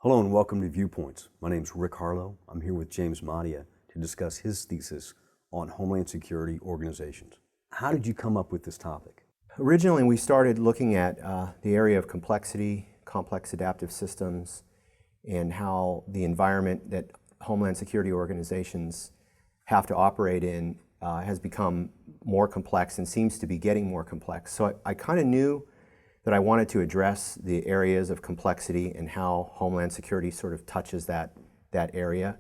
Hello and welcome to Viewpoints. My name is Rick Harlow. I'm here with James Madia to discuss his thesis on Homeland Security organizations. How did you come up with this topic? Originally, we started looking at the area of complexity, complex adaptive systems, and how the environment that Homeland Security organizations have to operate in has become more complex and seems to be getting more complex. So I kind of knew that I wanted to address the areas of complexity and how Homeland Security sort of touches that area.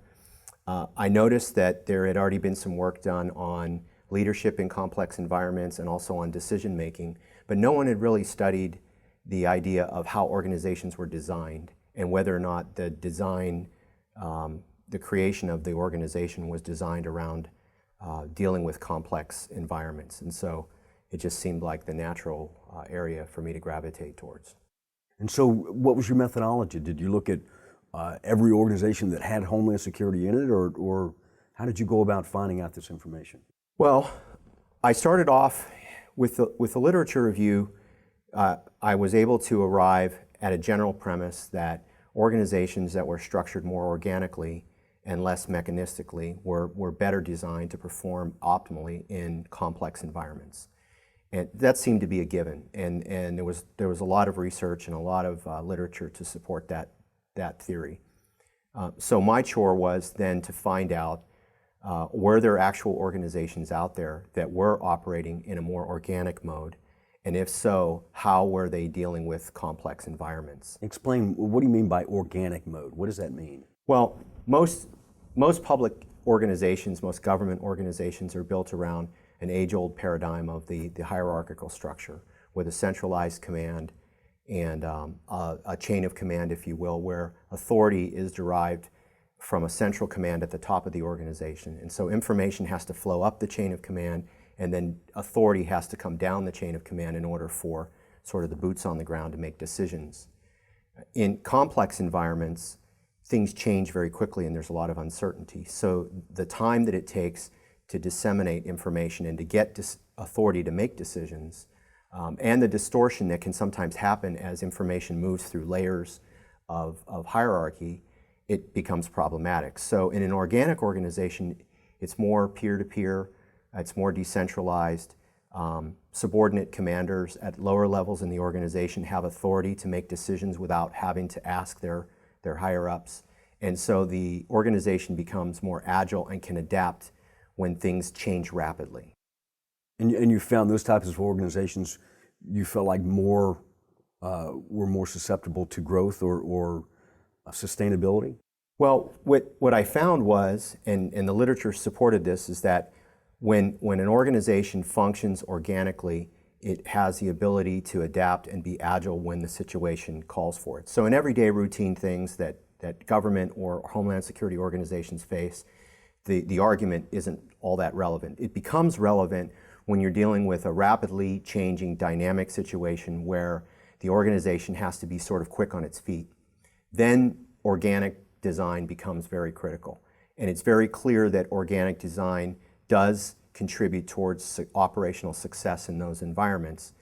I noticed that there had already been some work done on leadership in complex environments and also on decision making, but no one had really studied the idea of how organizations were designed and whether or not the design, the creation of the organization was designed around dealing with complex environments. And so it just seemed like the natural area for me to gravitate towards. And so what was your methodology? Did you look at every organization that had Homeland Security in it, or how did you go about finding out this information? Well, I started off with the literature review. I was able to arrive at a general premise that organizations that were structured more organically and less mechanistically were better designed to perform optimally in complex environments. And that seemed to be a given, and there was a lot of research and a lot of literature to support that theory. So my chore was then to find out were there actual organizations out there that were operating in a more organic mode, and if so, how were they dealing with complex environments? Explain, what do you mean by organic mode? What does that mean? Well, most public organizations, most government organizations are built around an age-old paradigm of the hierarchical structure with a centralized command and a chain of command, if you will, where authority is derived from a central command at the top of the organization. And so information has to flow up the chain of command, and then authority has to come down the chain of command in order for sort of the boots on the ground to make decisions. In complex environments, things change very quickly and there's a lot of uncertainty. So the time that it takes to disseminate information and to get authority to make decisions, and the distortion that can sometimes happen as information moves through layers of hierarchy, it becomes problematic. So in an organic organization, it's more peer-to-peer, it's more decentralized. Subordinate commanders at lower levels in the organization have authority to make decisions without having to ask their higher-ups. And so the organization becomes more agile and can adapt when things change rapidly. And you found those types of organizations, you felt like were more susceptible to growth or sustainability? Well, what I found was, and the literature supported this, is that when an organization functions organically, it has the ability to adapt and be agile when the situation calls for it. So in everyday routine things that government or Homeland Security organizations face, the argument isn't all that relevant. It becomes relevant when you're dealing with a rapidly changing dynamic situation where the organization has to be sort of quick on its feet. Then organic design becomes very critical. And it's very clear that organic design does contribute towards operational success in those environments.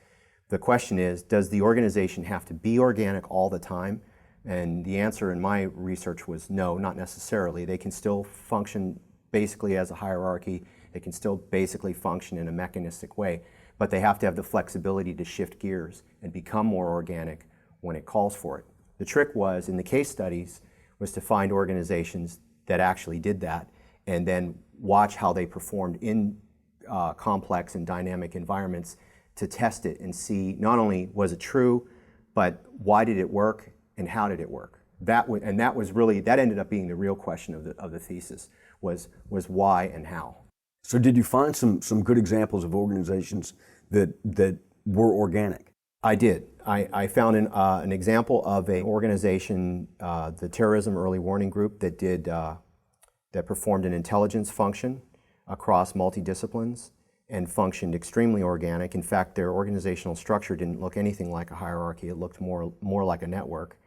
The question is, does the organization have to be organic all the time? And the answer in my research was no, not necessarily. They can still function basically as a hierarchy. They can still basically function in a mechanistic way, but they have to have the flexibility to shift gears and become more organic when it calls for it. The trick was, in the case studies, was to find organizations that actually did that and then watch how they performed in complex and dynamic environments to test it and see not only was it true, but why did it work and how did it work? That ended up being the real question of the thesis, was why and how. So did you find some good examples of organizations that were organic? I did. I found an example of an organization, the Terrorism Early Warning Group, that performed an intelligence function across multidisciplines and functioned extremely organic. In fact, their organizational structure didn't look anything like a hierarchy. It looked more like a network.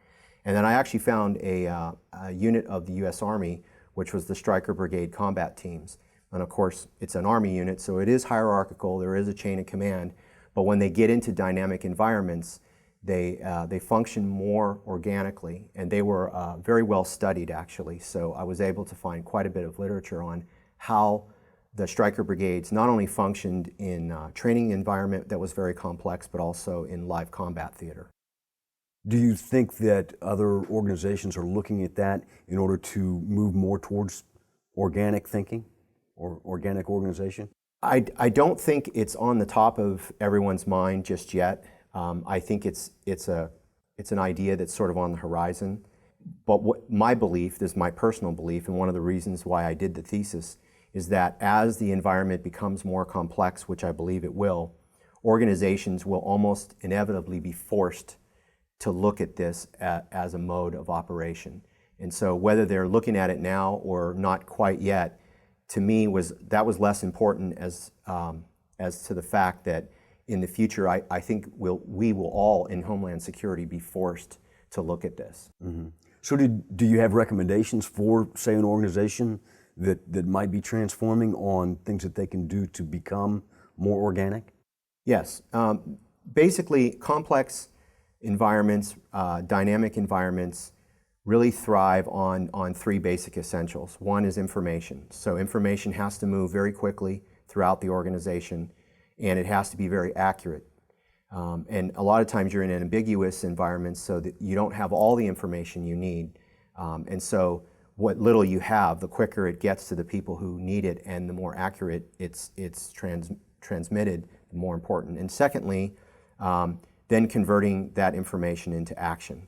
And then I actually found a unit of the U.S. Army, which was the Stryker Brigade Combat Teams. And of course, it's an Army unit, so it is hierarchical. There is a chain of command. But when they get into dynamic environments, They function more organically, and they were very well studied, actually. So I was able to find quite a bit of literature on how the Stryker brigades not only functioned in a training environment that was very complex, but also in live combat theater. Do you think that other organizations are looking at that in order to move more towards organic thinking or organic organization? I don't think it's on the top of everyone's mind just yet. I think it's an idea that's sort of on the horizon. But my belief, this is my personal belief, and one of the reasons why I did the thesis, is that as the environment becomes more complex, which I believe it will, organizations will almost inevitably be forced to look at this as a mode of operation. And so whether they're looking at it now or not quite yet, to me that was less important as to the fact that in the future I think we will all in Homeland Security be forced to look at this. Mm-hmm. So do you have recommendations for, say, an organization that might be transforming on things that they can do to become more organic? Yes. Basically, complex environments, dynamic environments, really thrive on three basic essentials. One is information. So information has to move very quickly throughout the organization, and it has to be very accurate. And a lot of times you're in an ambiguous environment so that you don't have all the information you need. And so what little you have, the quicker it gets to the people who need it, and the more accurate it's transmitted, the more important. And secondly, then converting that information into action.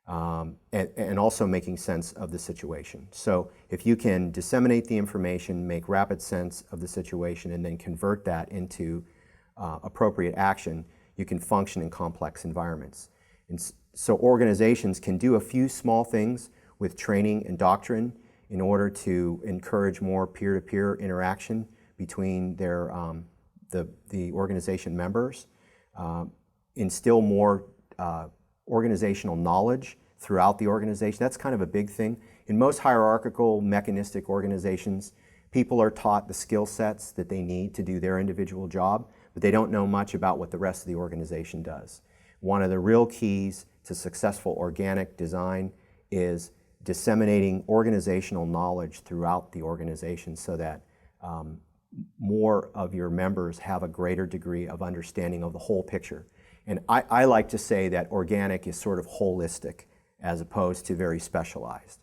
And also making sense of the situation. So if you can disseminate the information, make rapid sense of the situation, and then convert that into appropriate action, you can function in complex environments. And so organizations can do a few small things with training and doctrine in order to encourage more peer-to-peer interaction between their the organization members, instill more organizational knowledge throughout the organization. That's kind of a big thing. In most hierarchical, mechanistic organizations, people are taught the skill sets that they need to do their individual job, but they don't know much about what the rest of the organization does. One of the real keys to successful organic design is disseminating organizational knowledge throughout the organization so that more of your members have a greater degree of understanding of the whole picture. And I like to say that organic is sort of holistic as opposed to very specialized.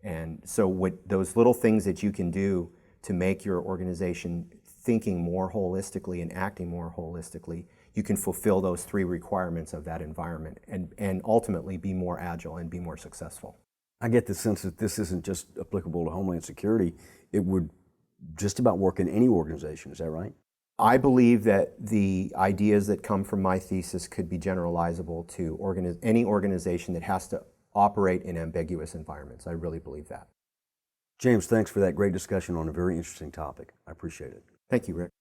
And so with those little things that you can do to make your organization thinking more holistically and acting more holistically, you can fulfill those three requirements of that environment and ultimately be more agile and be more successful. I get the sense that this isn't just applicable to Homeland Security. It would just about work in any organization. Is that right? I believe that the ideas that come from my thesis could be generalizable to any organization that has to operate in ambiguous environments. I really believe that. James, thanks for that great discussion on a very interesting topic. I appreciate it. Thank you, Rick.